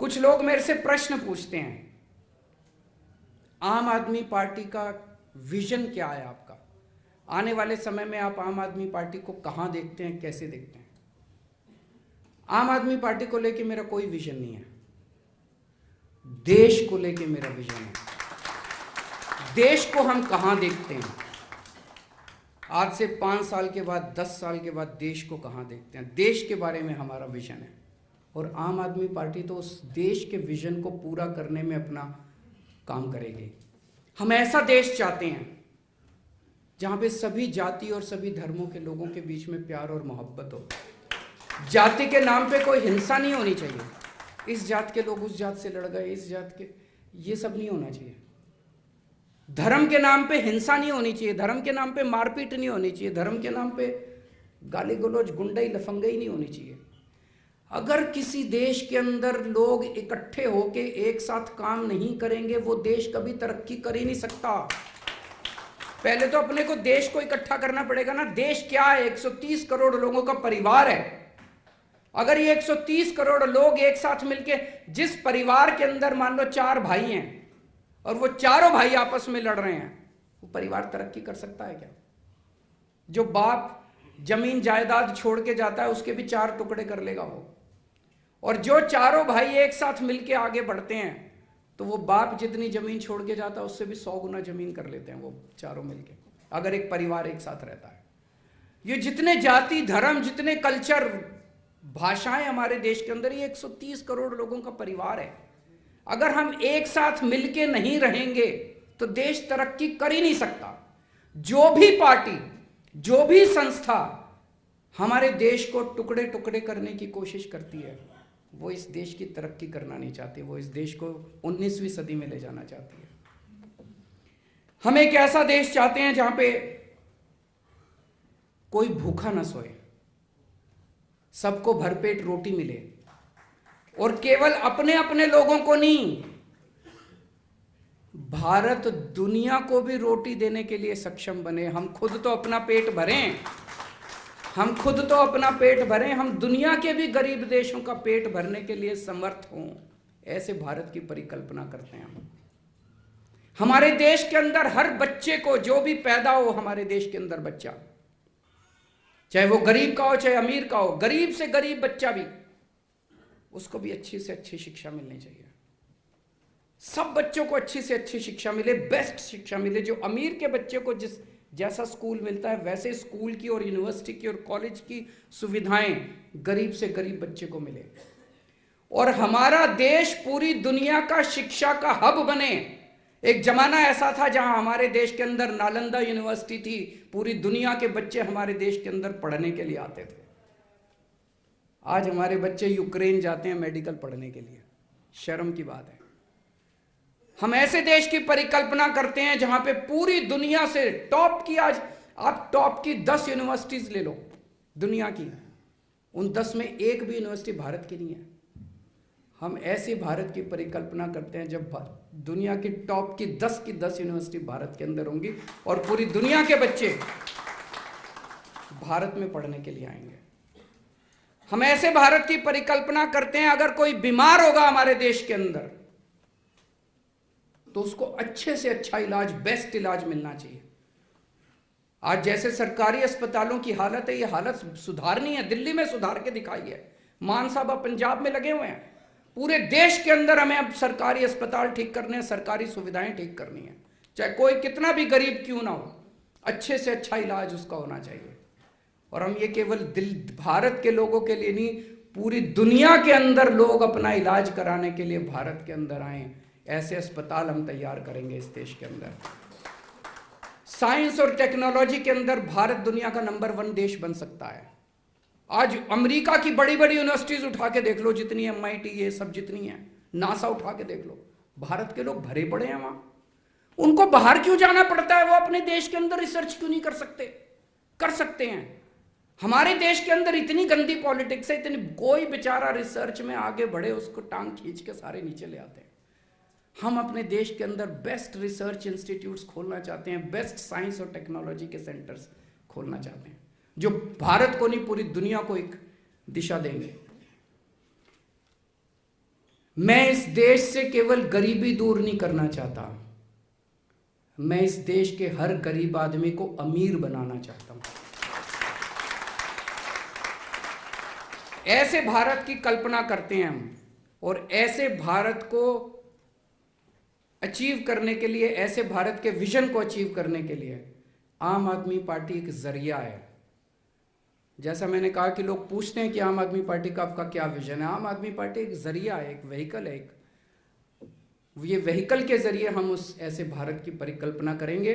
कुछ लोग मेरे से प्रश्न पूछते हैं, आम आदमी पार्टी का विजन क्या है आपका? आने वाले समय में आप आम आदमी पार्टी को कहां देखते हैं, कैसे देखते हैं? आम आदमी पार्टी को लेके मेरा कोई विजन नहीं है, देश को लेके मेरा विजन है। देश को हम कहां देखते हैं? आज से 5 साल के बाद, 10 साल के बाद देश को कहां देखते हैं? देश के बारे में हमारा विजन है, और आम आदमी पार्टी तो उस देश के विजन को पूरा करने में अपना काम करेगी। हम ऐसा देश चाहते हैं जहां पे सभी जाति और सभी धर्मों के लोगों के बीच में प्यार और मोहब्बत हो। जाति के नाम पे कोई हिंसा नहीं होनी चाहिए। इस जात के लोग उस जात से लड़ गए, इस जात के, ये सब नहीं होना चाहिए। धर्म के नाम पे हिंसा नहीं होनी चाहिए, धर्म के नाम पे मारपीट नहीं होनी चाहिए, धर्म के नाम पे गाली गलौज, गुंडई लफंगई नहीं होनी चाहिए। अगर किसी देश के अंदर लोग इकट्ठे होके एक साथ काम नहीं करेंगे, वो देश कभी तरक्की कर ही नहीं सकता। पहले तो अपने को, देश को इकट्ठा करना पड़ेगा ना। देश क्या है? 130 करोड़ लोगों का परिवार है। अगर ये 130 करोड़ लोग एक साथ मिलके, जिस परिवार के अंदर मान लो 4 भाई हैं और वो चारों भाई आपस में लड़ रहे हैं, वो परिवार तरक्की कर सकता है क्या? जो बाप जमीन जायदाद छोड़ के जाता है, उसके भी 4 टुकड़े कर लेगा वो। और जो चारों भाई एक साथ मिलके आगे बढ़ते हैं, तो वो बाप जितनी जमीन छोड़ के जाता है, उससे भी 100 गुना जमीन कर लेते हैं वो चारों मिलके, अगर एक परिवार एक साथ रहता है। ये जितने जाति, धर्म, जितने कल्चर, भाषाएं हमारे देश के अंदर, ये 130 करोड़ लोगों का परिवार है। अगर हम एक साथ मिलके नहीं रहेंगे तो देश तरक्की कर ही नहीं सकता। जो भी पार्टी, जो भी संस्था हमारे देश को टुकड़े टुकड़े करने की कोशिश करती है, वो इस देश की तरक्की करना नहीं चाहती, वो इस देश को 19वीं सदी में ले जाना चाहती है। हम एक ऐसा देश चाहते हैं जहां पे कोई भूखा ना सोए, सबको भरपेट रोटी मिले, और केवल अपने अपने लोगों को नहीं, भारत दुनिया को भी रोटी देने के लिए सक्षम बने। हम खुद तो अपना पेट भरें, हम खुद तो अपना पेट भरें, हम दुनिया के भी गरीब देशों का पेट भरने के लिए समर्थ हों। ऐसे भारत की परिकल्पना करते हैं हम। हमारे देश के अंदर हर बच्चे को, जो भी पैदा हो हमारे देश के अंदर बच्चा, चाहे वो गरीब का हो चाहे अमीर का हो, गरीब से गरीब बच्चा भी, उसको भी अच्छी से अच्छी शिक्षा मिलनी चाहिए। सब बच्चों को अच्छी से अच्छी शिक्षा मिले, बेस्ट शिक्षा मिले। जो अमीर के बच्चे को जिस जैसा स्कूल मिलता है, वैसे स्कूल की और यूनिवर्सिटी की और कॉलेज की सुविधाएं गरीब से गरीब बच्चे को मिले, और हमारा देश पूरी दुनिया का शिक्षा का हब बने। एक जमाना ऐसा था जहां हमारे देश के अंदर नालंदा यूनिवर्सिटी थी, पूरी दुनिया के बच्चे हमारे देश के अंदर पढ़ने के लिए आते थे। आज हमारे बच्चे यूक्रेन जाते हैं मेडिकल पढ़ने के लिए, शर्म की बात है। हम ऐसे देश की परिकल्पना करते हैं जहां पे पूरी दुनिया से टॉप की, आज आप टॉप की 10 यूनिवर्सिटीज ले लो दुनिया की, उन 10 में एक भी यूनिवर्सिटी भारत की नहीं है। हम ऐसे भारत की परिकल्पना करते हैं जब दुनिया की टॉप की 10 यूनिवर्सिटी भारत के अंदर होंगी, और पूरी दुनिया के बच्चे भारत में पढ़ने के लिए आएंगे। हम ऐसे भारत की परिकल्पना करते हैं, अगर कोई बीमार होगा हमारे देश के अंदर, तो उसको अच्छे से अच्छा इलाज, बेस्ट इलाज मिलना चाहिए। आज जैसे सरकारी अस्पतालों की हालत है, ये हालत सुधारनी है, दिल्ली में सुधार के दिखाई है। मान साहब अब पंजाब में लगे हुए हैं। पूरे देश के अंदर हमें अब सरकारी अस्पताल ठीक करने हैं, सरकारी सुविधाएं ठीक करनी है, चाहे कोई कितना भी गरीब क्यों ना हो, अच्छे से अच्छा इलाज उसका होना चाहिए। और हम ये केवल भारत के लोगों के लिए नहीं, पूरी दुनिया के अंदर लोग अपना इलाज कराने के लिए भारत के अंदर आए, ऐसे अस्पताल हम तैयार करेंगे इस देश के अंदर। साइंस और टेक्नोलॉजी के अंदर भारत दुनिया का नंबर 1 देश बन सकता है। आज अमेरिका की बड़ी बड़ी यूनिवर्सिटीज उठा के देख लो, जितनी MIT, ये सब जितनी है, नासा उठा के देख लो, भारत के लोग भरे पड़े हैं वहां। उनको बाहर क्यों जाना पड़ता है? वो अपने देश के अंदर रिसर्च क्यों नहीं कर सकते? कर सकते हैं। हमारे देश के अंदर इतनी गंदी पॉलिटिक्स है, इतनी, कोई बेचारा रिसर्च में आगे बढ़े उसको टांग खींच के सारे नीचे ले आते हैं। हम अपने देश के अंदर बेस्ट रिसर्च इंस्टीट्यूट्स खोलना चाहते हैं, बेस्ट साइंस और टेक्नोलॉजी के सेंटर्स खोलना चाहते हैं, जो भारत को नहीं पूरी दुनिया को एक दिशा देंगे। मैं इस देश से केवल गरीबी दूर नहीं करना चाहता, मैं इस देश के हर गरीब आदमी को अमीर बनाना चाहता हूं। ऐसे भारत की कल्पना करते हैं हम, और ऐसे भारत को अचीव करने के लिए, ऐसे भारत के विजन को अचीव करने के लिए आम आदमी पार्टी एक जरिया है। जैसा मैंने कहा कि लोग पूछते हैं कि आम आदमी पार्टी का आपका क्या विजन है। आम आदमी पार्टी एक जरिया है, एक व्हीकल है। ये व्हीकल के जरिए हम उस ऐसे भारत की परिकल्पना करेंगे